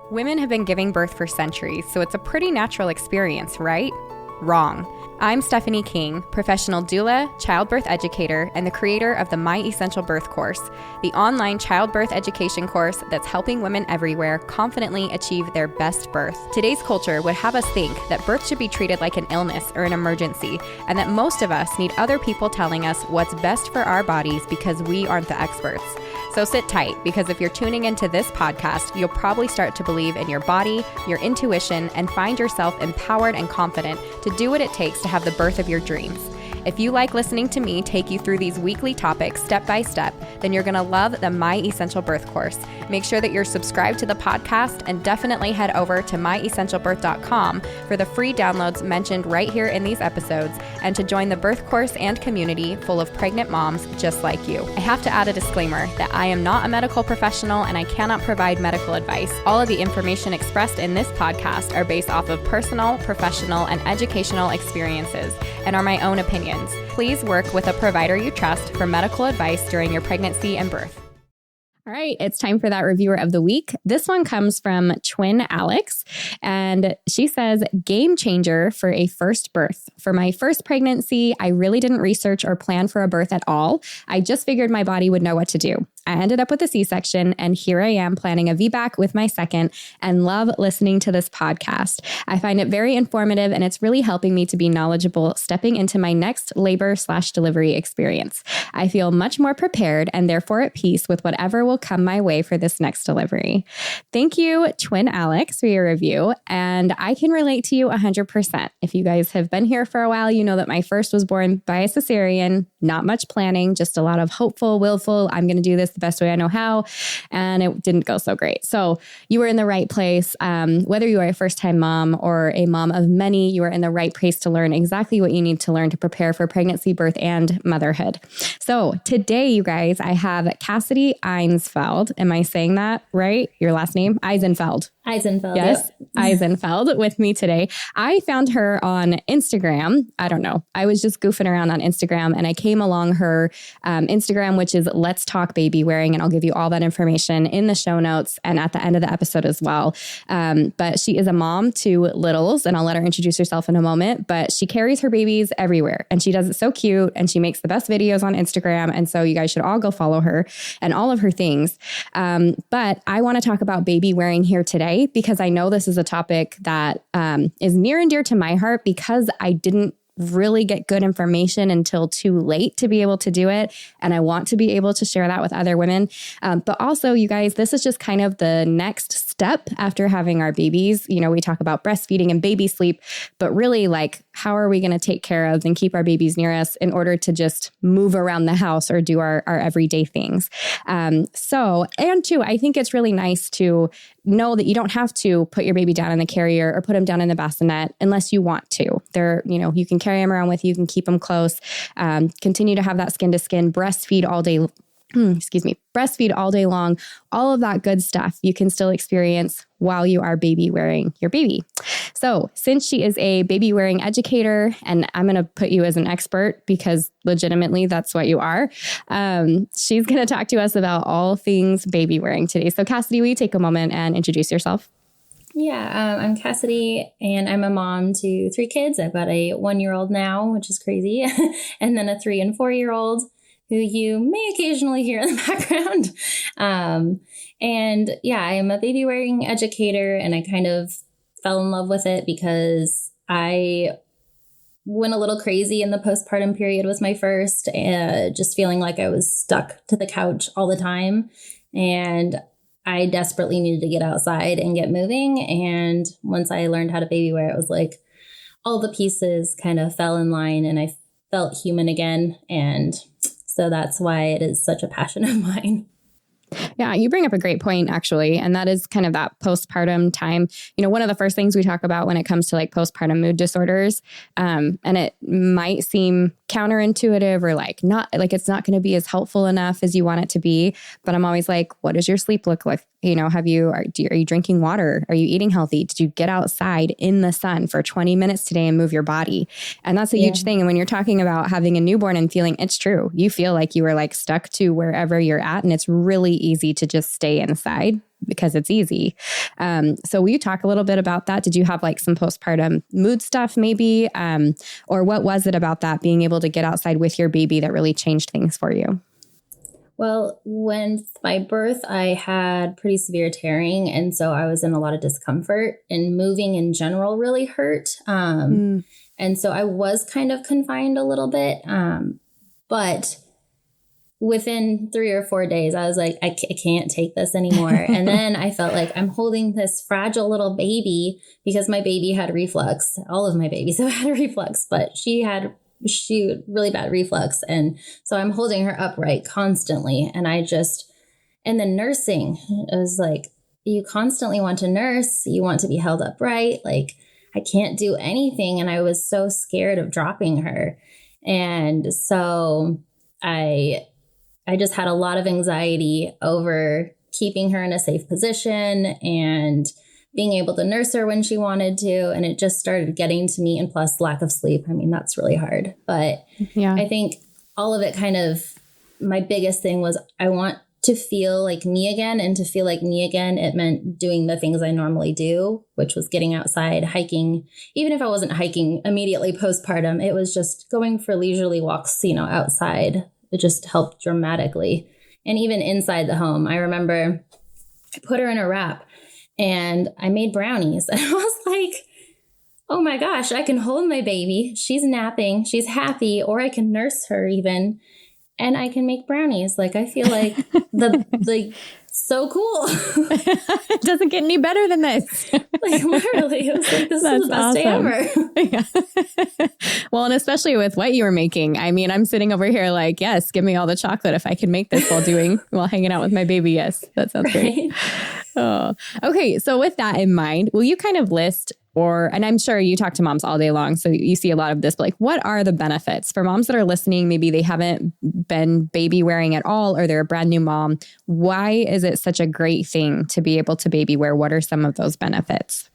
Women have been giving birth for centuries, so it's a pretty natural experience, right? Wrong. I'm Stephanie King, professional doula, childbirth educator, and the creator of the My Essential Birth course, the online childbirth education course that's helping women everywhere confidently achieve their best birth. Today's culture would have us think that birth should be treated like an illness or an emergency, and that most of us need other people telling us what's best for our bodies because we aren't the experts. So sit tight, because if you're tuning into this podcast, you'll probably start to believe in your body, your intuition, and find yourself empowered and confident to do what it takes to have the birth of your dreams. If you like listening to me take you through these weekly topics step by step, then you're going to love the My Essential Birth course. Make sure that you're subscribed to the podcast and definitely head over to myessentialbirth.com for the free downloads mentioned right here in these episodes and to join the birth course and community full of pregnant moms just like you. I have to add a disclaimer that I am not a medical professional and I cannot provide medical advice. All of the information expressed in this podcast are based off of personal, professional, and educational experiences and are my own opinions. Please work with a provider you trust for medical advice during your pregnancy and birth. All right, it's time for that reviewer of the week. This one comes from Twin Alex, and she says, game changer for a first birth. For my first pregnancy, I really didn't research or plan for a birth at all. I just figured my body would know what to do. I ended up with a C-section, and here I am planning a VBAC with my second and love listening to this podcast. I find it very informative, and it's really helping me to be knowledgeable stepping into my next labor/delivery experience. I feel much more prepared and therefore at peace with whatever will come my way for this next delivery. Thank you, Twin Alex, for your review, and I can relate to you 100%. If you guys have been here for a while, you know that my first was born by a cesarean, not much planning, just a lot of hopeful, willful, I'm going to do this the best way I know how, and it didn't go so great. So you were in the right place. Whether you are a first-time mom or a mom of many, you are in the right place to learn exactly what you need to learn to prepare for pregnancy, birth, and motherhood. So today, you guys, I have Cassidy Eisenfeld. Am I saying that right? Your last name? Eisenfeld. Eisenfeld. Yes, Yep. Eisenfeld with me today. I found her on Instagram. I don't know. I was just goofing around on Instagram and I came along her Instagram, which is Let's Talk Babywearing. And I'll give you all that information in the show notes and at the end of the episode as well. But she is a mom to littles, and I'll let her introduce herself in a moment. But she carries her babies everywhere and she does it so cute and she makes the best videos on Instagram. And so you guys should all go follow her and all of her things. But I want to talk about baby wearing here today, because I know this is a topic that is near and dear to my heart, because I didn't really get good information until too late to be able to do it. And I want to be able to share that with other women. But also, you guys, this is just kind of the next step after having our babies. You know, we talk about breastfeeding and baby sleep, but really, like, how are we going to take care of and keep our babies near us in order to just move around the house or do our everyday things? And two, I think it's really nice to know that you don't have to put your baby down in the carrier or put him down in the bassinet unless you want to. You can carry him around with you, you can keep him close, continue to have that skin to skin, breastfeed all day. Breastfeed all day long. All of that good stuff you can still experience while you are baby wearing your baby. So since she is a baby wearing educator, and I'm going to put you as an expert because legitimately that's what you are, she's going to talk to us about all things baby wearing today. So Cassidy, will you take a moment and introduce yourself? Yeah, I'm Cassidy, and I'm a mom to 3 kids. I've got a 1-year-old now, which is crazy, and then a 3 and 4-year-old who you may occasionally hear in the background. I am a baby wearing educator, and I kind of fell in love with it because I went a little crazy in the postpartum period with my first, just feeling like I was stuck to the couch all the time. And I desperately needed to get outside and get moving. And once I learned how to baby wear, it was like all the pieces kind of fell in line and I felt human again. And so that's why it is such a passion of mine. Yeah, you bring up a great point, actually. And that is kind of that postpartum time. You know, one of the first things we talk about when it comes to like postpartum mood disorders, and it might seem counterintuitive or like not like it's not going to be as helpful enough as you want it to be. But I'm always like, what does your sleep look like? You know, are you drinking water? Are you eating healthy? Did you get outside in the sun for 20 minutes today and move your body? And that's a huge thing. And when you're talking about having a newborn and feeling, it's true. You feel like you were like stuck to wherever you're at, and it's really easy to just stay inside. because it's easy. So will you talk a little bit about that? Did you have like some postpartum mood stuff maybe? Or what was it about that being able to get outside with your baby that really changed things for you? Well, when my birth, I had pretty severe tearing. And so I was in a lot of discomfort, and moving in general really hurt. And so I was kind of confined a little bit. But within 3 or 4 days, I was like, I can't take this anymore. And then I felt like I'm holding this fragile little baby, because my baby had reflux. All of my babies have had reflux, but she had really bad reflux. And so I'm holding her upright constantly. And and then nursing, it was like, you constantly want to nurse. You want to be held upright. Like, I can't do anything. And I was so scared of dropping her. And so I just had a lot of anxiety over keeping her in a safe position and being able to nurse her when she wanted to. And it just started getting to me, and plus lack of sleep. I mean, that's really hard. But yeah, I think all of it my biggest thing was I want to feel like me again. And to feel like me again, it meant doing the things I normally do, which was getting outside, hiking. Even if I wasn't hiking immediately postpartum, it was just going for leisurely walks, outside. It just helped dramatically. And even inside the home, I remember I put her in a wrap and I made brownies. And I was like, oh my gosh, I can hold my baby. She's napping. She's happy. Or I can nurse her even. And I can make brownies. Like, I feel like so cool. It doesn't get any better than this. Like, literally, it was like, this is the best day ever. Yeah. Well, and especially with what you were making. I mean, I'm sitting over here like, yes, give me all the chocolate if I can make this while hanging out with my baby. Yes, that sounds great. Oh, okay. So with that in mind, will you kind of list, and I'm sure you talk to moms all day long, so you see a lot of this, but like, what are the benefits for moms that are listening? Maybe they haven't been baby wearing at all, or they're a brand new mom. Why is it such a great thing to be able to baby wear? What are some of those benefits?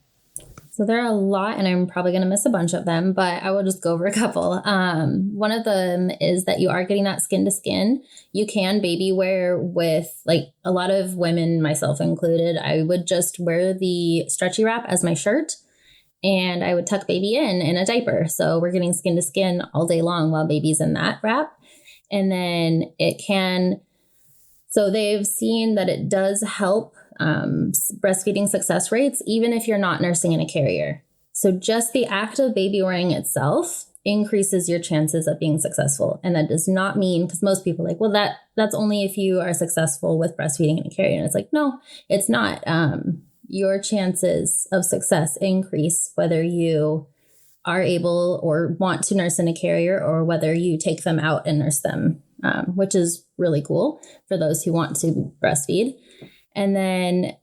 So there are a lot, and I'm probably going to miss a bunch of them, but I will just go over a couple. One of them is that you are getting that skin to skin. You can baby wear with, like, a lot of women, myself included. I would just wear the stretchy wrap as my shirt, and I would tuck baby in a diaper. So we're getting skin to skin all day long while baby's in that wrap. And then so they've seen that it does help breastfeeding success rates, even if you're not nursing in a carrier. So just the act of baby wearing itself increases your chances of being successful. And that does not mean, because most people are like, well, that's only if you are successful with breastfeeding in a carrier. And it's like, no, it's not. Your chances of success increase whether you are able or want to nurse in a carrier, or whether you take them out and nurse them, which is really cool for those who want to breastfeed. And then,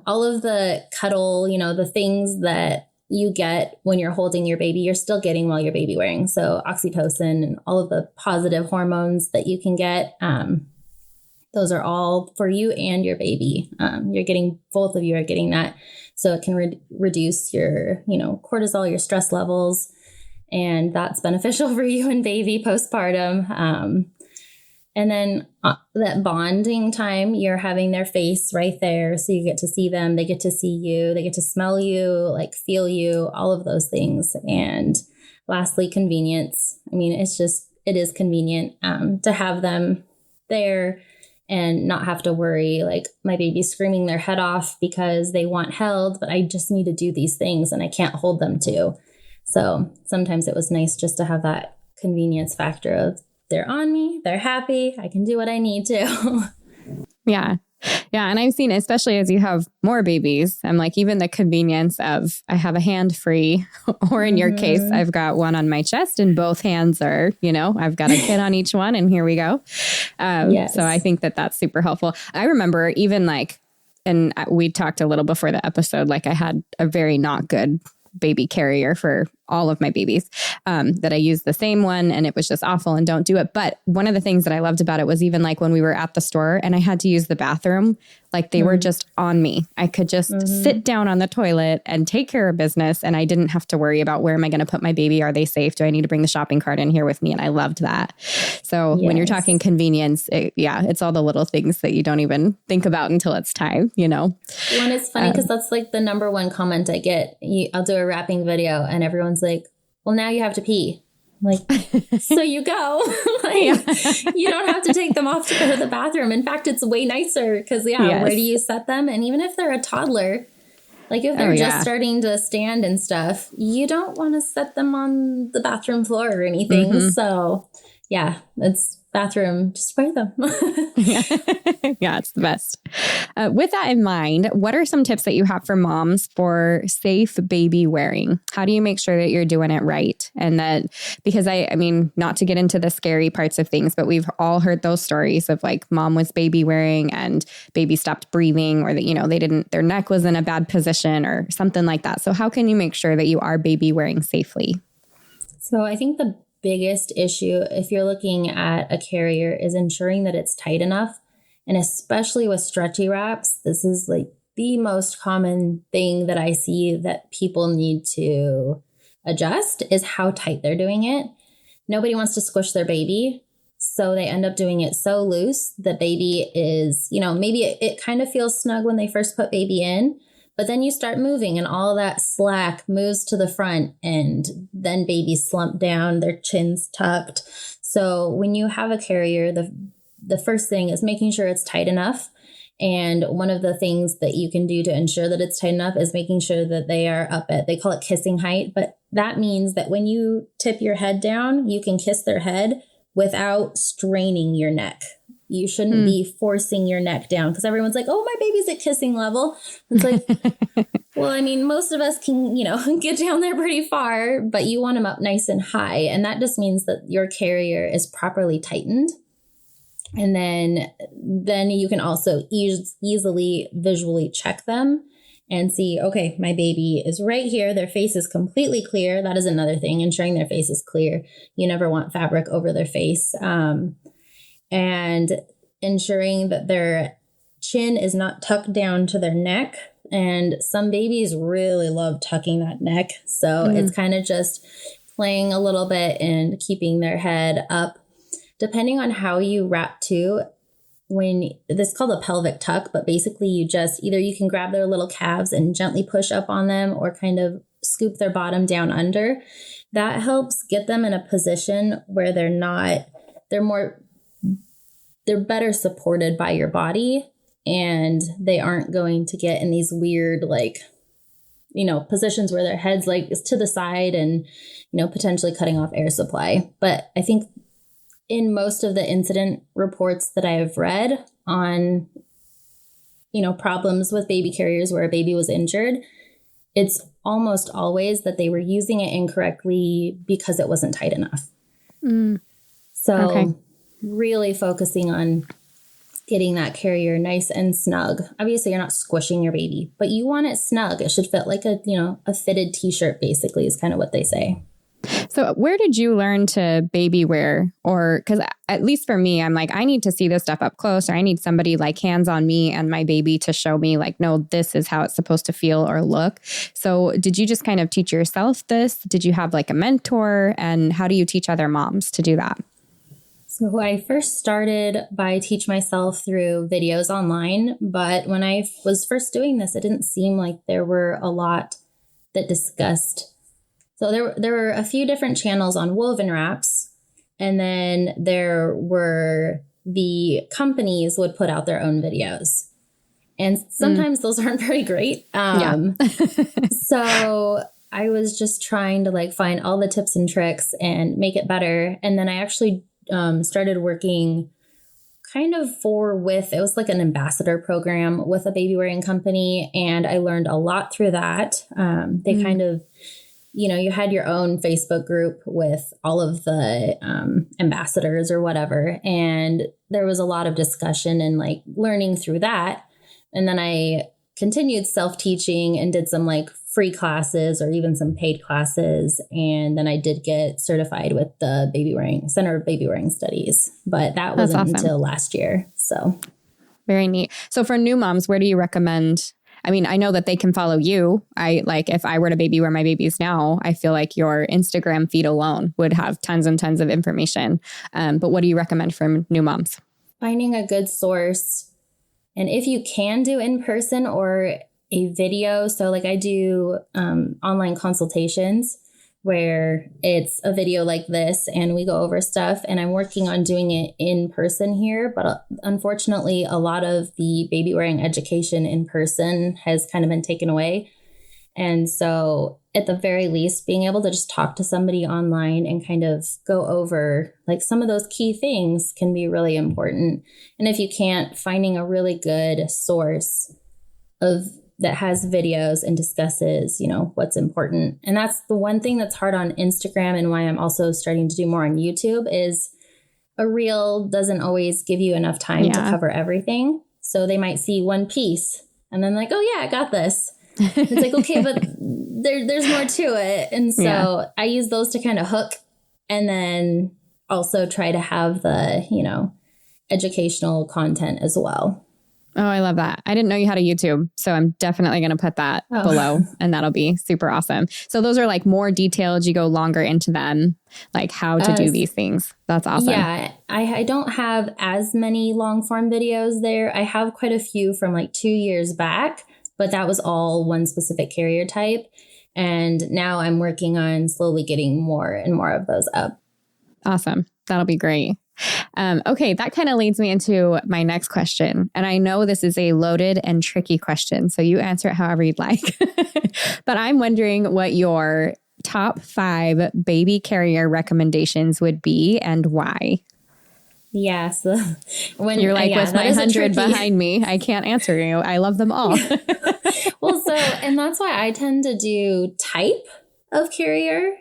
all of the cuddle, the things that you get when you're holding your baby, you're still getting while you're baby wearing. So oxytocin and all of the positive hormones that you can get, those are all for you and your baby. Both of you are getting that. So it can reduce your, cortisol, your stress levels, and that's beneficial for you and baby postpartum. And then that bonding time, you're having their face right there. So you get to see them. They get to see you. They get to smell you, like feel you, all of those things. And lastly, convenience. I mean, it is convenient to have them there and not have to worry, like, my baby's screaming their head off because they want held, but I just need to do these things and I can't hold them to. So sometimes it was nice just to have that convenience factor of, they're on me, they're happy, I can do what I need to. Yeah. Yeah. And I've seen, especially as you have more babies, I'm like, even the convenience of, I have a hand free, or in your case, I've got one on my chest and both hands are, I've got a kid on each one, and here we go. Yes. So I think that that's super helpful. I remember even and we talked a little before the episode, like, I had a very not good baby carrier for all of my babies, that I used the same one and it was just awful and don't do it. But one of the things that I loved about it was even like when we were at the store and I had to use the bathroom, like they were just on me. I could just sit down on the toilet and take care of business. And I didn't have to worry about where am I going to put my baby? Are they safe? Do I need to bring the shopping cart in here with me? And I loved that. So when you're talking convenience, it's all the little things that you don't even think about until it's time, you know? When it's funny because that's like the number one comment I get. I'll do a wrapping video and everyone's like, well, now you have to pee. I'm like, so you go. You don't have to take them off to go to the bathroom. In fact, it's way nicer because, where do you set them? And even if they're a toddler, like if they're just starting to stand and stuff, you don't want to set them on the bathroom floor or anything. So, it's bathroom, just wear them. Yeah, it's the best. With that in mind, what are some tips that you have for moms for safe baby wearing? How do you make sure that you're doing it right? And that, because I mean, not to get into the scary parts of things, but we've all heard those stories of like mom was baby wearing and baby stopped breathing, or that, you know, their neck was in a bad position or something like that. So how can you make sure that you are baby wearing safely? So I think the biggest issue, if you're looking at a carrier, is ensuring that it's tight enough. And especially with stretchy wraps, this is like the most common thing that I see that people need to adjust is how tight they're doing it. Nobody wants to squish their baby. So they end up doing it so loose that baby is, maybe it kind of feels snug when they first put baby in. But then you start moving and all that slack moves to the front and then babies slump down, their chin's tucked. So when you have a carrier, the first thing is making sure it's tight enough. And one of the things that you can do to ensure that it's tight enough is making sure that they are up at, they call it kissing height. But that means that when you tip your head down, you can kiss their head without straining your neck. You shouldn't be forcing your neck down because everyone's like, oh, my baby's at kissing level. It's like, well, I mean, most of us can, get down there pretty far, but you want them up nice and high. And that just means that your carrier is properly tightened. And then you can also easily visually check them and see, okay, my baby is right here. Their face is completely clear. That is another thing, ensuring their face is clear. You never want fabric over their face. And ensuring that their chin is not tucked down to their neck. And some babies really love tucking that neck. So it's kind of just playing a little bit and keeping their head up. Depending on how you wrap too, this is called a pelvic tuck, but basically you can grab their little calves and gently push up on them or kind of scoop their bottom down under. That helps get them in a position where they're better supported by your body and they aren't going to get in these weird, positions where their head's is to the side and, potentially cutting off air supply. But I think in most of the incident reports that I have read on, problems with baby carriers where a baby was injured, it's almost always that they were using it incorrectly because it wasn't tight enough. So really focusing on getting that carrier nice and snug. Obviously, you're not squishing your baby, but you want it snug. It should fit like a fitted t-shirt, basically, is kind of what they say. So where did you learn to baby wear? Or because at least for me, I'm like, I need to see this stuff up close, or I need somebody like hands on me and my baby to show me like, no, this is how it's supposed to feel or look. So did you just kind of teach yourself this? Did you have like a mentor? And how do you teach other moms to do that? So I first started by teaching myself through videos online. But when I was first doing this, it didn't seem like there were a lot that discussed. So there were a few different channels on woven wraps. And then there were the companies would put out their own videos. And sometimes those aren't very great. So I was just trying to find all the tips and tricks and make it better. And then I actually started working it was like an ambassador program with a baby wearing company. And I learned a lot through that. They kind of, you had your own Facebook group with all of the ambassadors or whatever. And there was a lot of discussion and learning through that. And then I continued self-teaching and did some free classes or even some paid classes. And then I did get certified with the Center of Babywearing Studies, but that wasn't awesome. until last year. So very neat. So for new moms, where do you recommend? I mean, I know that they can follow you. If I were to baby wear my babies now, I feel like your Instagram feed alone would have tons and tons of information. But what do you recommend for new moms? Finding a good source. And if you can do in person or a video, so like I do online consultations where it's a video like this and we go over stuff, and I'm working on doing it in person here. But unfortunately, a lot of the baby wearing education in person has kind of been taken away. And so at the very least, being able to just talk to somebody online and kind of go over like some of those key things can be really important. And if you can't, finding a really good source that has videos and discusses, what's important. And that's the one thing that's hard on Instagram, and why I'm also starting to do more on YouTube, is a reel doesn't always give you enough time to cover everything. So they might see one piece and then like, oh yeah, I got this. It's like, okay, but there's more to it. And so I use those to kind of hook, and then also try to have the, educational content as well. Oh, I love that. I didn't know you had a YouTube, so I'm definitely going to put that below, and that'll be super awesome. So those are like more detailed. You go longer into them, like how to do these things. That's awesome. Yeah, I don't have as many long form videos there. I have quite a few from like 2 years back, but that was all one specific carrier type. And now I'm working on slowly getting more and more of those up. Awesome. That'll be great. Okay, that kind of leads me into my next question. And I know this is a loaded and tricky question, so you answer it however you'd like. But I'm wondering what your top 5 baby carrier recommendations would be and why. Yeah, so when you're like, with my 100 behind me, I can't answer you. I love them all. Well, and that's why I tend to do type of carrier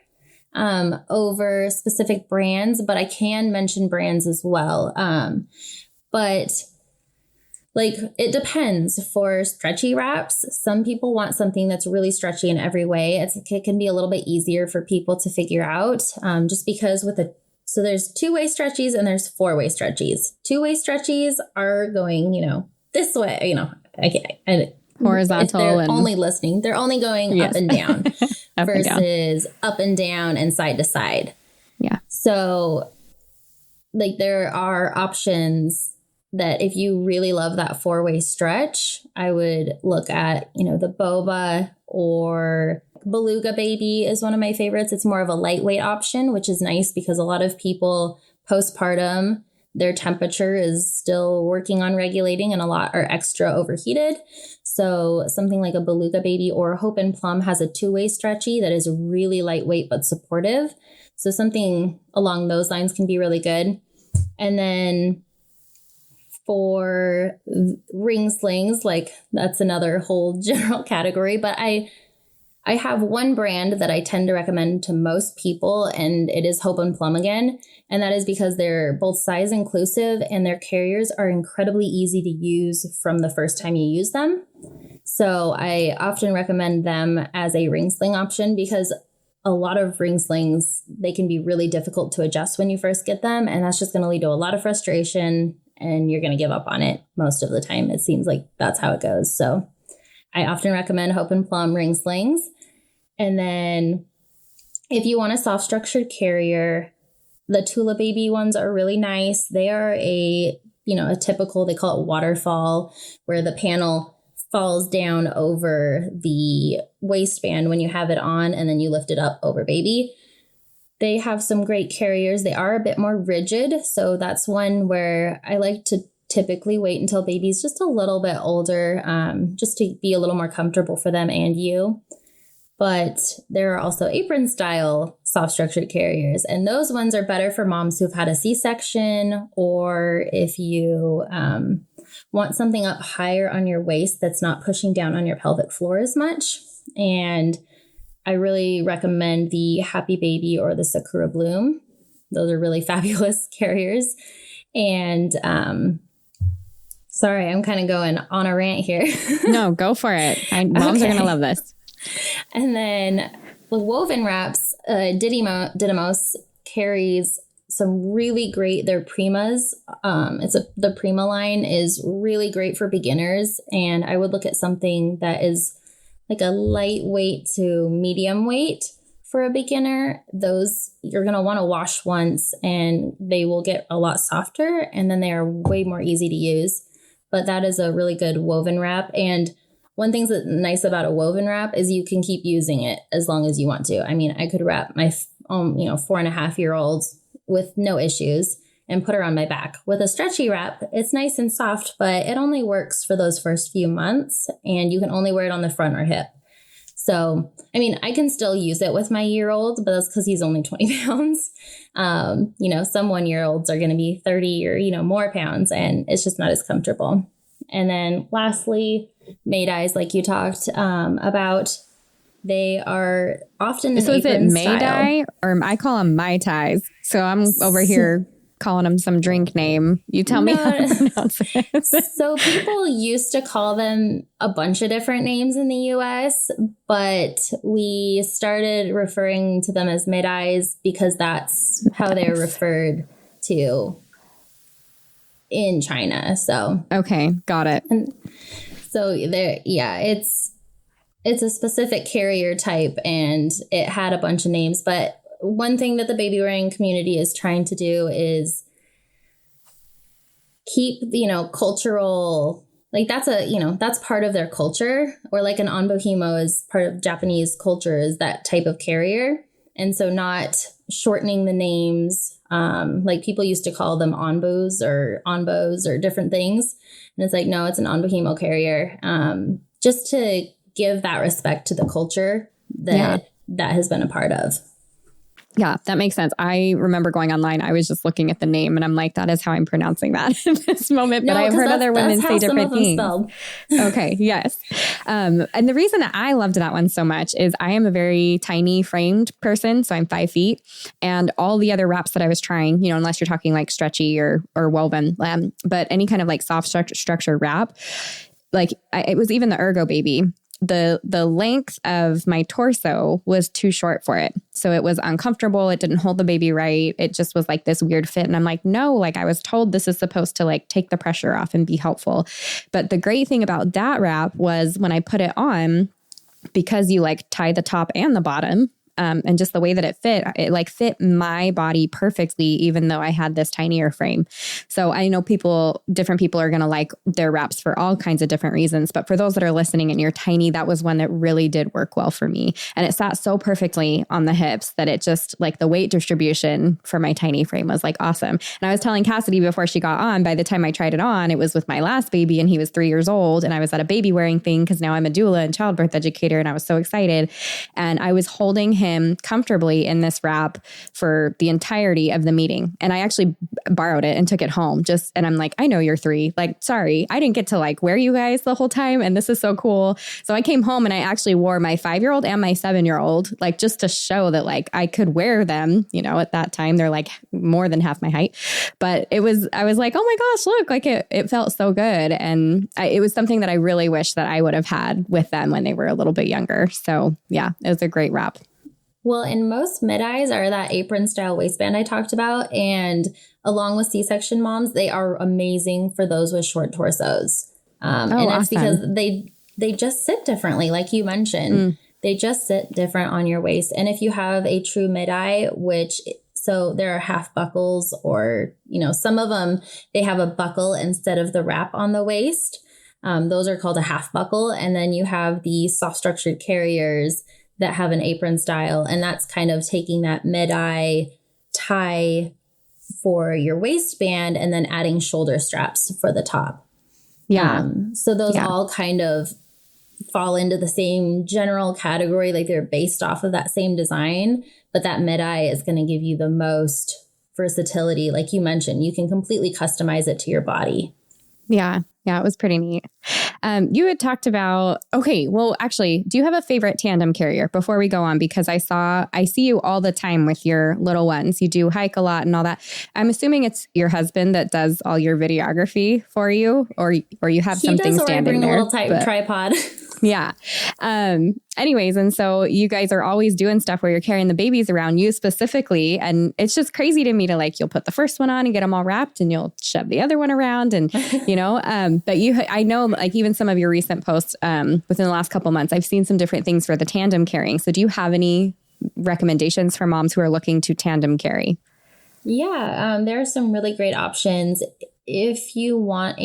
over specific brands, but I can mention brands as well. But like, it depends. For stretchy wraps, some people want something that's really stretchy in every way. It can be a little bit easier for people to figure out, just because so there's 2-way stretchies and there's 4-way stretchies. 2-way stretchies are going, this way, horizontal. If they're only listening, they're only going up and down versus up and down and side to side. Yeah. So like, there are options that if you really love that 4-way stretch, I would look at, the boba, or Beluga Baby is one of my favorites. It's more of a lightweight option, which is nice because a lot of people postpartum, their temperature is still working on regulating, and a lot are extra overheated. So something like a Beluga Baby or Hope and Plum has a 2-way stretchy that is really lightweight but supportive. So something along those lines can be really good. And then for ring slings, like, that's another whole general category, but I have one brand that I tend to recommend to most people, and it is Hope and Plum again. And that is because they're both size inclusive, and their carriers are incredibly easy to use from the first time you use them. So I often recommend them as a ring sling option, because a lot of ring slings, they can be really difficult to adjust when you first get them. And that's just going to lead to a lot of frustration, and you're going to give up on it most of the time. It seems like that's how it goes. So I often recommend Hope and Plum ring slings. And then if you want a soft structured carrier, the Tula Baby ones are really nice. They are a typical, they call it waterfall, where the panel falls down over the waistband when you have it on, and then you lift it up over baby. They have some great carriers. They are a bit more rigid. So that's one where I like to typically wait until baby's just a little bit older, just to be a little more comfortable for them and you. But there are also apron style soft structured carriers, and those ones are better for moms who've had a C-section, or if you want something up higher on your waist that's not pushing down on your pelvic floor as much. And I really recommend the Happy Baby or the Sakura Bloom. Those are really fabulous carriers. And sorry, I'm kind of going on a rant here. No, go for it. Moms are going to love this. And then with woven wraps, Didymos carries some really great, they're Primas. The Prima line is really great for beginners. And I would look at something that is like a lightweight to medium weight for a beginner. Those you're going to want to wash once and they will get a lot softer, and then they are way more easy to use. But that is a really good woven wrap. And one thing that's nice about a woven wrap is you can keep using it as long as you want to. I mean, I could wrap my 4.5-year-old with no issues and put her on my back. With a stretchy wrap, it's nice and soft, but it only works for those first few months, and you can only wear it on the front or hip. So, I mean, I can still use it with my year-old, but that's because he's only 20 pounds. Some 1-year-olds are going to be 30 or, more pounds, and it's just not as comfortable. And then lastly, Maydays, like you talked about, they are often an So is it apron Mayday style. or I call them Mai Tais? So I'm over here calling them some drink name. You tell me how to pronounce it. So people used to call them a bunch of different names in the U.S., but we started referring to them as Maydays because that's how they're referred to in China. So Okay, got it. and so it's a specific carrier type, and it had a bunch of names. But one thing that the baby wearing community is trying to do is keep, cultural, like that's part of their culture, or like an onbohimo is part of Japanese culture, is that type of carrier. And so not shortening the names, like people used to call them onbos or different things. And it's like, no, it's an onbohimo carrier, just to give that respect to the culture that has been a part of. Yeah, that makes sense. I remember going online. I was just looking at the name and I'm like, that is how I'm pronouncing that in this moment. But I've heard other women say different things. Okay, yes. And the reason that I loved that one so much is I am a very tiny framed person. So I'm 5 feet. And all the other wraps that I was trying, unless you're talking like stretchy or woven, but any kind of like soft structure wrap, like it was even the Ergo Baby. The length of my torso was too short for it. So it was uncomfortable. It didn't hold the baby right. It just was like this weird fit. And I'm like, no, like I was told this is supposed to like take the pressure off and be helpful. But the great thing about that wrap was when I put it on, because you like tie the top and the bottom, and just the way that it like fit my body perfectly, even though I had this tinier frame. So I know different people are going to like their wraps for all kinds of different reasons. But for those that are listening and you're tiny, that was one that really did work well for me. And it sat so perfectly on the hips that it just like the weight distribution for my tiny frame was like awesome. And I was telling Cassidy before she got on, by the time I tried it on, it was with my last baby and he was 3 years old. And I was at a baby wearing thing because now I'm a doula and childbirth educator. And I was so excited. And I was holding him comfortably in this wrap for the entirety of the meeting. And I actually borrowed it and took it home and I'm like, I know you're 3. Like, sorry, I didn't get to like wear you guys the whole time. And this is so cool. So I came home and I actually wore my 5-year-old and my 7-year-old, like just to show that like I could wear them, at that time they're like more than half my height. But I was like, oh my gosh, look, like it felt so good. And it was something that I really wish that I would have had with them when they were a little bit younger. So yeah, it was a great wrap. Well, and most mid-eyes are that apron style waistband I talked about. And along with C-section moms, they are amazing for those with short torsos. And that's because they just sit differently. Like you mentioned, they just sit different on your waist. And if you have a true mid-eye, so there are half buckles or, some of them, they have a buckle instead of the wrap on the waist. Those are called a half buckle. And then you have the soft structured carriers that have an apron style. And that's kind of taking that mid-eye tie for your waistband and then adding shoulder straps for the top. Yeah. So those all kind of fall into the same general category. Like they're based off of that same design, but that mid-eye is going to give you the most versatility. Like you mentioned, you can completely customize it to your body. Yeah. Yeah, it was pretty neat. You had talked about, actually, do you have a favorite tandem carrier before we go on? Because I see you all the time with your little ones. You do hike a lot and all that. I'm assuming it's your husband that does all your videography for you, or you have something standing there. He does, or I bring a little tripod. Yeah. Anyways, and so you guys are always doing stuff where you're carrying the babies around, you specifically. And it's just crazy to me to like, you'll put the first one on and get them all wrapped and you'll shove the other one around and, but I know like even some of your recent posts within the last couple months, I've seen some different things for the tandem carrying. So do you have any recommendations for moms who are looking to tandem carry? Yeah, there are some really great options. If you want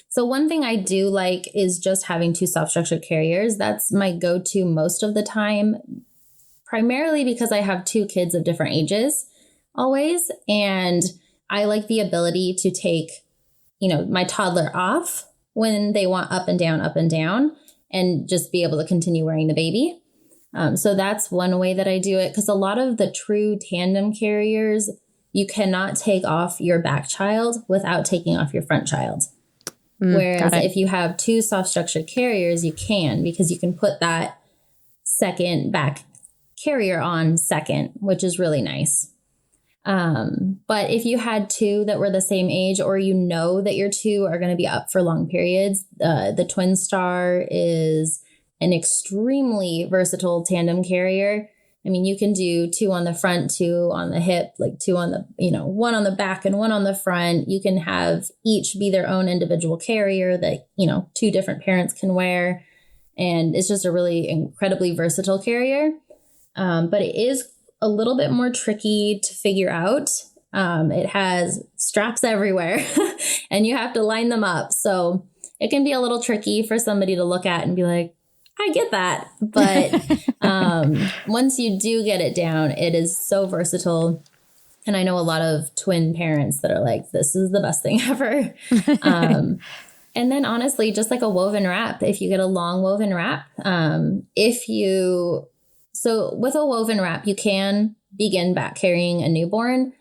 so one thing I do like is just having two soft structured carriers. That's my go-to most of the time, primarily because I have two kids of different ages always. And I like the ability to take, my toddler off when they want up and down, and just be able to continue wearing the baby. So that's one way that I do it, because a lot of the true tandem carriers, you cannot take off your back child without taking off your front child. Whereas if you have two soft structured carriers, you can, because you can put that second back carrier on second, which is really nice. But if you had two that were the same age, or that your two are going to be up for long periods, the Twin Star is an extremely versatile tandem carrier. I mean, you can do two on the front, two on the hip, like two on the, one on the back and one on the front. You can have each be their own individual carrier that, two different parents can wear. And it's just a really incredibly versatile carrier. But it is a little bit more tricky to figure out. It has straps everywhere and you have to line them up. So it can be a little tricky for somebody to look at and be like, I get that. But once you do get it down, it is so versatile. And I know a lot of twin parents that are like, this is the best thing ever. And then honestly, just like a woven wrap, if you get a long woven wrap, so with a woven wrap, you can begin back carrying a newborn,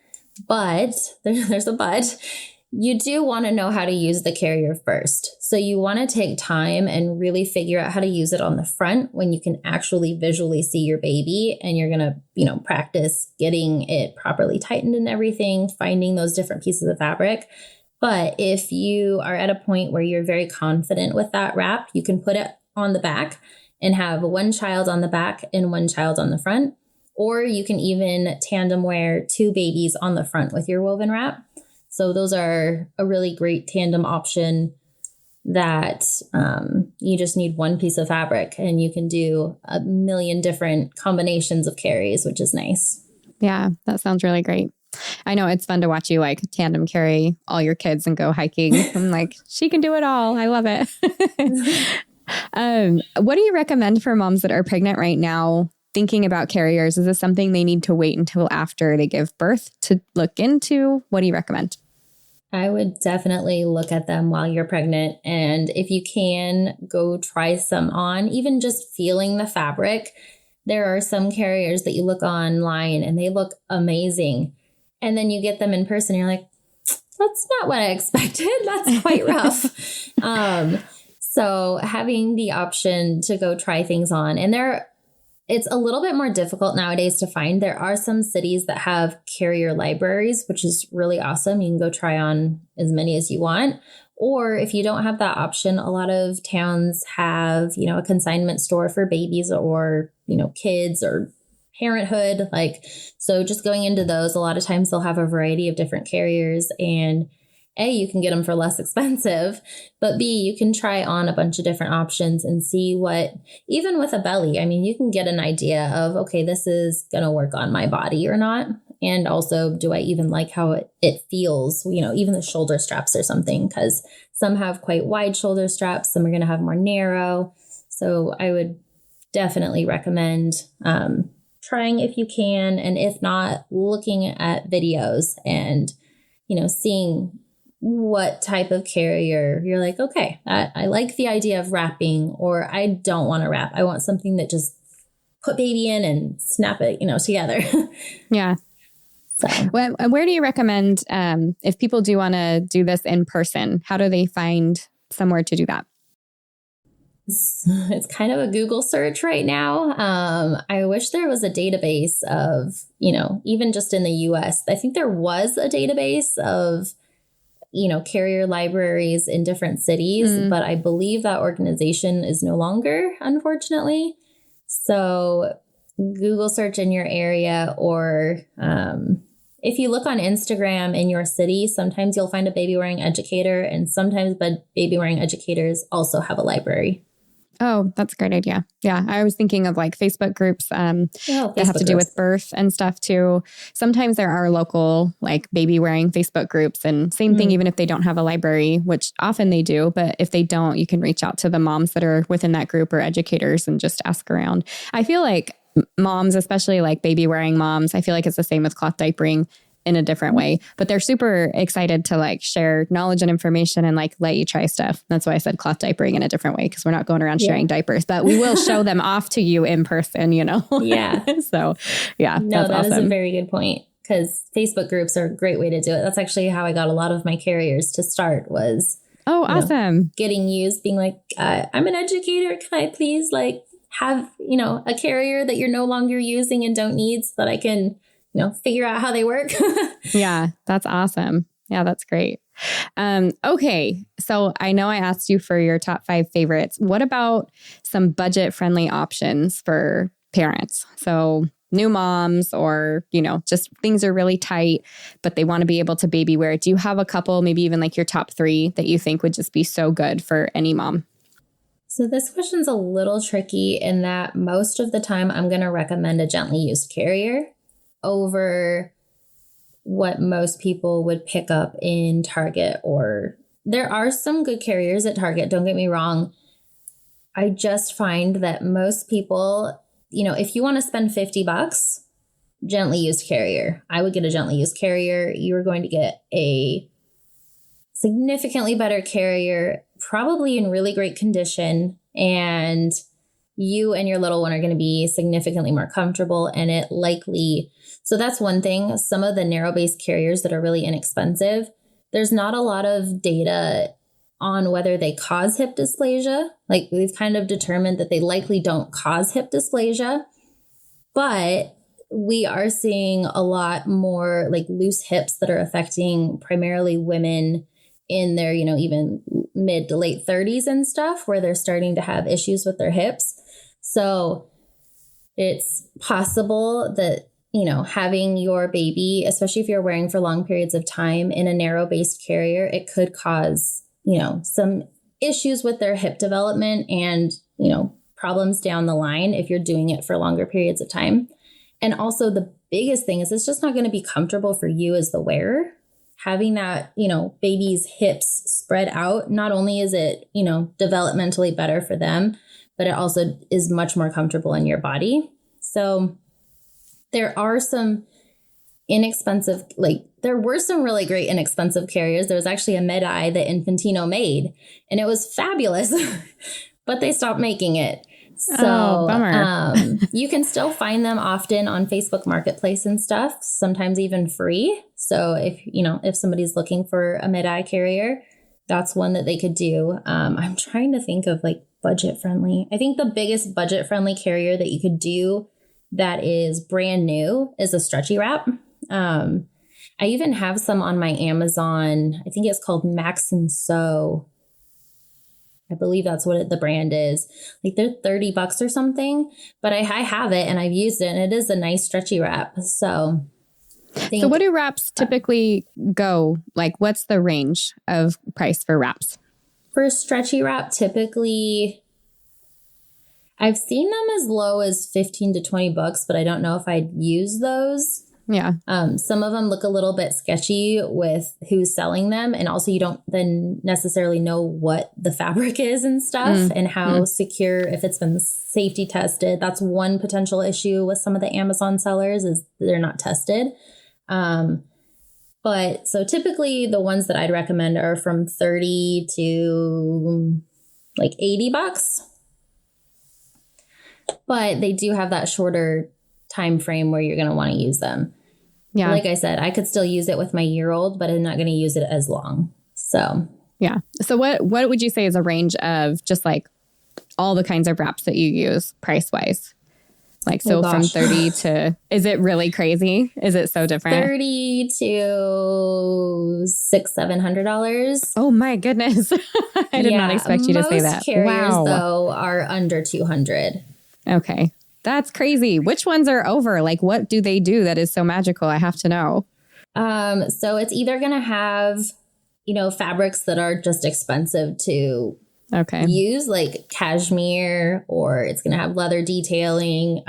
but there's a but. You do want to know how to use the carrier first. So you want to take time and really figure out how to use it on the front when you can actually visually see your baby, and you're going to, practice getting it properly tightened and everything, finding those different pieces of fabric. But if you are at a point where you're very confident with that wrap, you can put it on the back and have one child on the back and one child on the front. Or you can even tandem wear two babies on the front with your woven wrap. So those are a really great tandem option that you just need one piece of fabric and you can do a million different combinations of carries, which is nice. Yeah, that sounds really great. I know it's fun to watch you like tandem carry all your kids and go hiking. I'm like, she can do it all. I love it. What do you recommend for moms that are pregnant right now thinking about carriers? Is this something they need to wait until after they give birth to look into? What do you recommend? I would definitely look at them while you're pregnant. And if you can, go try some on, even just feeling the fabric. There are some carriers that you look online and they look amazing. And then you get them in person, you're like, that's not what I expected. That's quite rough. So having the option to go try things on, and it's a little bit more difficult nowadays to find. There are some cities that have carrier libraries, which is really awesome. You can go try on as many as you want. Or if you don't have that option, a lot of towns have, a consignment store for babies or, kids or parenthood. So just going into those, a lot of times they'll have a variety of different carriers, and A, you can get them for less expensive, but B, you can try on a bunch of different options and see even with a belly, you can get an idea of, okay, this is going to work on my body or not. And also, do I even like how it feels, even the shoulder straps or something, because some have quite wide shoulder straps, some are going to have more narrow. So I would definitely recommend trying if you can, and if not, looking at videos and, seeing what type of carrier you're like, okay, I like the idea of wrapping, or I don't want to wrap. I want something that just put baby in and snap it, together. Yeah. So where do you recommend, if people do want to do this in person, how do they find somewhere to do that? It's kind of a Google search right now. I wish there was a database of, even just in the US, I think there was a database of carrier libraries in different cities, but I believe that organization is no longer, unfortunately. So Google search in your area, or if you look on Instagram in your city, sometimes you'll find a baby wearing educator, and sometimes baby wearing educators also have a library. Oh, that's a great idea. Yeah. I was thinking of like Facebook groups that have to do with birth and stuff too. Sometimes there are local like baby wearing Facebook groups, and same thing, even if they don't have a library, which often they do. But if they don't, you can reach out to the moms that are within that group or educators and just ask around. I feel like moms, especially like baby wearing moms, I feel like it's the same with cloth diapering in a different way, but they're super excited to like share knowledge and information and like let you try stuff. That's why I said cloth diapering in a different way, because we're not going around sharing diapers, but we will show them off to you in person, Yeah. So yeah, no, that awesome. is a very good point, because Facebook groups are a great way to do it. That's actually how I got a lot of my carriers to start, was awesome. Getting used, being like, I'm an educator. Can I please like have, a carrier that you're no longer using and don't need, so that I can figure out how they work. Yeah, that's awesome. Yeah, that's great. Okay. So I know I asked you for your top 5 favorites. What about some budget-friendly options for parents? So new moms, or, just things are really tight, but they want to be able to baby wear. Do you have a couple, maybe even like your top 3 that you think would just be so good for any mom? So this question's a little tricky in that most of the time I'm going to recommend a gently used carrier over what most people would pick up in Target. Or there are some good carriers at Target, don't get me wrong. I just find that most people, if you want to spend $50, gently used carrier, I would get a gently used carrier. You're going to get a significantly better carrier, probably in really great condition, and you and your little one are going to be significantly more comfortable, and it likely. So that's one thing. Some of the narrow-based carriers that are really inexpensive, there's not a lot of data on whether they cause hip dysplasia. Like, we've kind of determined that they likely don't cause hip dysplasia, but we are seeing a lot more like loose hips that are affecting primarily women in their, even mid to late 30s and stuff, where they're starting to have issues with their hips. So it's possible that, having your baby, especially if you're wearing for long periods of time in a narrow-based carrier, it could cause, some issues with their hip development and, problems down the line if you're doing it for longer periods of time. And also the biggest thing is it's just not going to be comfortable for you as the wearer. Having that, baby's hips spread out, not only is it, developmentally better for them, but it also is much more comfortable in your body. So there are some inexpensive, there were some really great inexpensive carriers. There was actually a mid-eye that Infantino made, and it was fabulous, but they stopped making it. So bummer. You can still find them often on Facebook Marketplace and stuff, sometimes even free. So if somebody's looking for a mid-eye carrier, that's one that they could do. I'm trying to think of like budget friendly. I think the biggest budget friendly carrier that you could do that is brand new is a stretchy wrap. I even have some on my Amazon. I think it's called Max and Sew. I believe that's what the brand is. Like, they're $30 or something, but I have it and I've used it, and it is a nice stretchy wrap. So what do wraps typically go? Like, what's the range of price for wraps? For a stretchy wrap, typically I've seen them as low as $15 to $20, but I don't know if I'd use those. Yeah. Some of them look a little bit sketchy with who's selling them. And also you don't then necessarily know what the fabric is and stuff and how secure, if it's been safety tested. That's one potential issue with some of the Amazon sellers, is they're not tested. But so typically the ones that I'd recommend are from 30 to like $80. But they do have that shorter time frame where you're going to want to use them. Yeah. Like I said, I could still use it with my year-old, but I'm not going to use it as long. So, yeah. So what would you say is a range of just like all the kinds of wraps that you use price-wise? Like, so from 30 to, is it really crazy? Is it so different? 30 to $700. Oh my goodness. I did not expect you to say that. Most carriers, though, are under 200. Okay. That's crazy. Which ones are over? Like, what do they do that is so magical? I have to know. So it's either going to have, fabrics that are just expensive to use, like cashmere, or it's going to have leather detailing.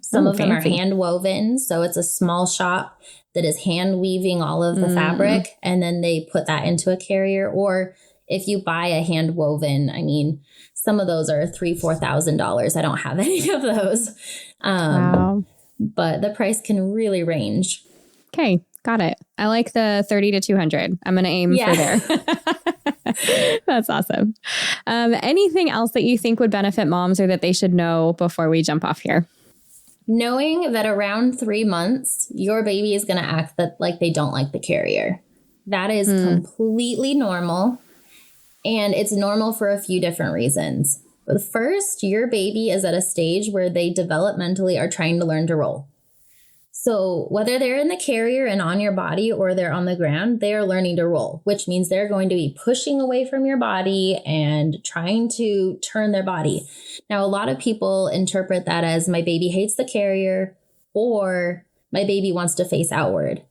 Some of them are hand woven. So it's a small shop that is hand weaving all of the fabric, and then they put that into a carrier. Or if you buy a hand woven, I mean, some of those are $3,000-$4,000. I don't have any of those. Wow. But the price can really range. Okay. Got it. I like the 30 to 200. I'm going to aim for there. That's awesome. Anything else that you think would benefit moms or that they should know before we jump off here? Knowing that around 3 months, your baby is going to act like they don't like the carrier. That is completely normal. And it's normal for a few different reasons. But first, your baby is at a stage where they developmentally are trying to learn to roll. So whether they're in the carrier and on your body or they're on the ground, they are learning to roll, which means they're going to be pushing away from your body and trying to turn their body. Now, a lot of people interpret that as my baby hates the carrier or my baby wants to face outward.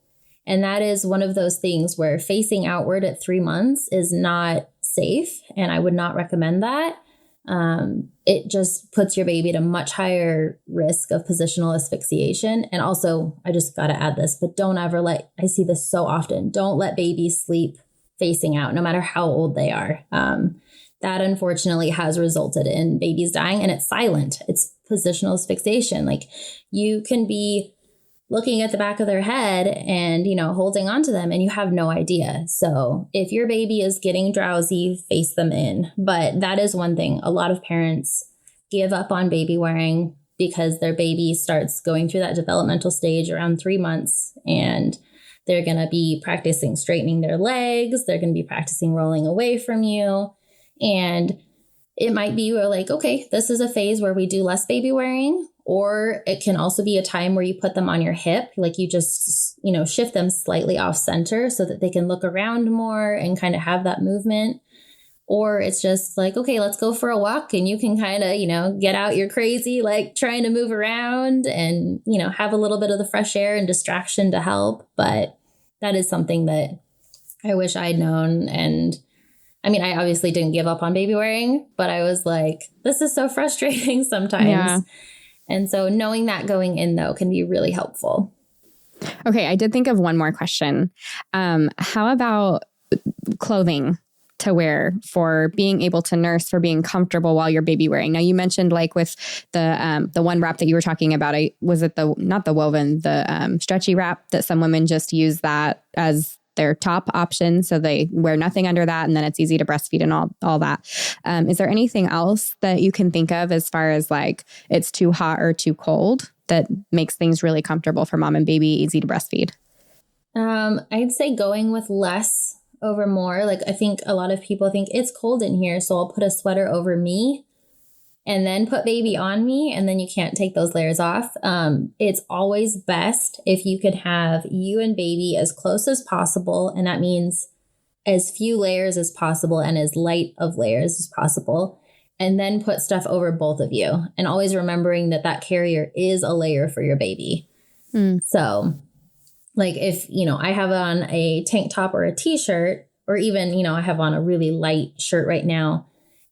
And that is one of those things where facing outward at 3 months is not safe. And I would not recommend that. It just puts your baby at a much higher risk of positional asphyxiation. And also, I just got to add this, but don't ever I see this so often, don't let babies sleep facing out, no matter how old they are. That unfortunately has resulted in babies dying, and it's silent. It's positional asphyxiation. Like, you can be looking at the back of their head and, holding on to them, and you have no idea. So if your baby is getting drowsy, face them in. But that is one thing. A lot of parents give up on baby wearing because their baby starts going through that developmental stage around 3 months, and they're going to be practicing straightening their legs. They're going to be practicing rolling away from you. And it might be like, okay, this is a phase where we do less baby wearing. Or it can also be a time where you put them on your hip, like you just, shift them slightly off center so that they can look around more and kind of have that movement. Or it's just like, okay, let's go for a walk, and you can kind of, get out your crazy, like trying to move around and, have a little bit of the fresh air and distraction to help. But that is something that I wish I'd known. And I mean, I obviously didn't give up on baby wearing, but I was like, this is so frustrating sometimes. Yeah. And so knowing that going in, though, can be really helpful. Okay, I did think of one more question. How about clothing to wear for being able to nurse, for being comfortable while you're baby wearing? Now, you mentioned like with the one wrap that you were talking about, was it not the woven, the stretchy wrap that some women just use that as their top option. So they wear nothing under that, and then it's easy to breastfeed and all that. Is there anything else that you can think of as far as like it's too hot or too cold that makes things really comfortable for mom and baby, easy to breastfeed? I'd say going with less over more. Like, I think a lot of people think it's cold in here, so I'll put a sweater over me and then put baby on me, and then you can't take those layers off. It's always best if you could have you and baby as close as possible, and that means as few layers as possible and as light of layers as possible, and then put stuff over both of you, and always remembering that carrier is a layer for your baby. So like if, I have on a tank top or a t-shirt, or even, I have on a really light shirt right now,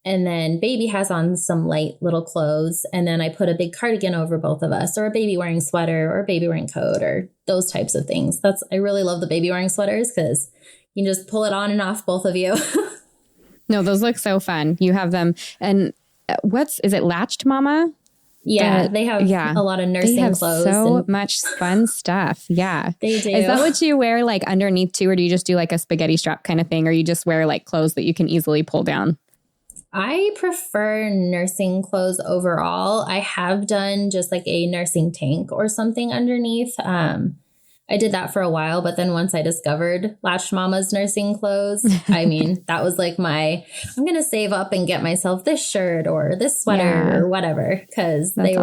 and then baby has on some light little clothes, and then I put a big cardigan over both of us, or a baby wearing sweater, or a baby wearing coat, or those types of things. I really love the baby wearing sweaters because you can just pull it on and off, both of you. No, those look so fun. You have them. And is it Latched Mama? Yeah, they have a lot of nursing clothes. So much fun stuff. Yeah. They do. Is that what you wear like underneath too? Or do you just do like a spaghetti strap kind of thing? Or you just wear like clothes that you can easily pull down? I prefer nursing clothes overall. I have done just like a nursing tank or something underneath. I did that for a while, but then once I discovered Latched Mama's nursing clothes, I mean, that was like I'm going to save up and get myself this shirt or this sweater or whatever, because they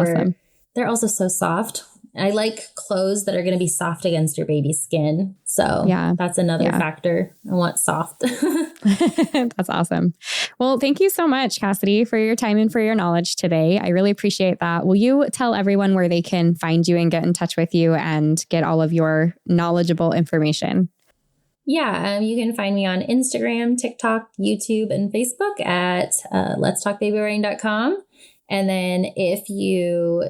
they're also so soft. I like clothes that are going to be soft against your baby's skin. So that's another factor. I want soft. That's awesome. Well, thank you so much, Cassidy, for your time and for your knowledge today. I really appreciate that. Will you tell everyone where they can find you and get in touch with you and get all of your knowledgeable information? Yeah, you can find me on Instagram, TikTok, YouTube, and Facebook at letstalkbabywearing.com. And then if you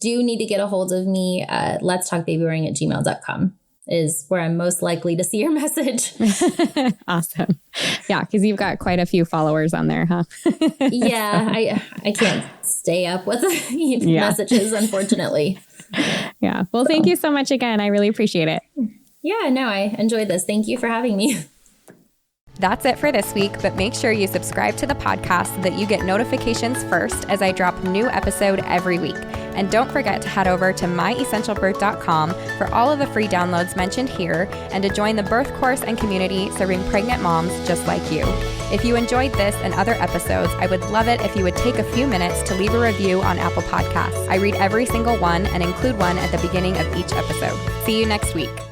do need to get a hold of me, letstalkbabywearing@gmail.com is where I'm most likely to see your message. Awesome. Yeah, because you've got quite a few followers on there, huh? Yeah, I can't stay up with messages, unfortunately. Yeah. Well, thank you so much again. I really appreciate it. Yeah, no, I enjoyed this. Thank you for having me. That's it for this week, but make sure you subscribe to the podcast so that you get notifications first as I drop a new episode every week. And don't forget to head over to myessentialbirth.com for all of the free downloads mentioned here and to join the birth course and community serving pregnant moms just like you. If you enjoyed this and other episodes, I would love it if you would take a few minutes to leave a review on Apple Podcasts. I read every single one and include one at the beginning of each episode. See you next week.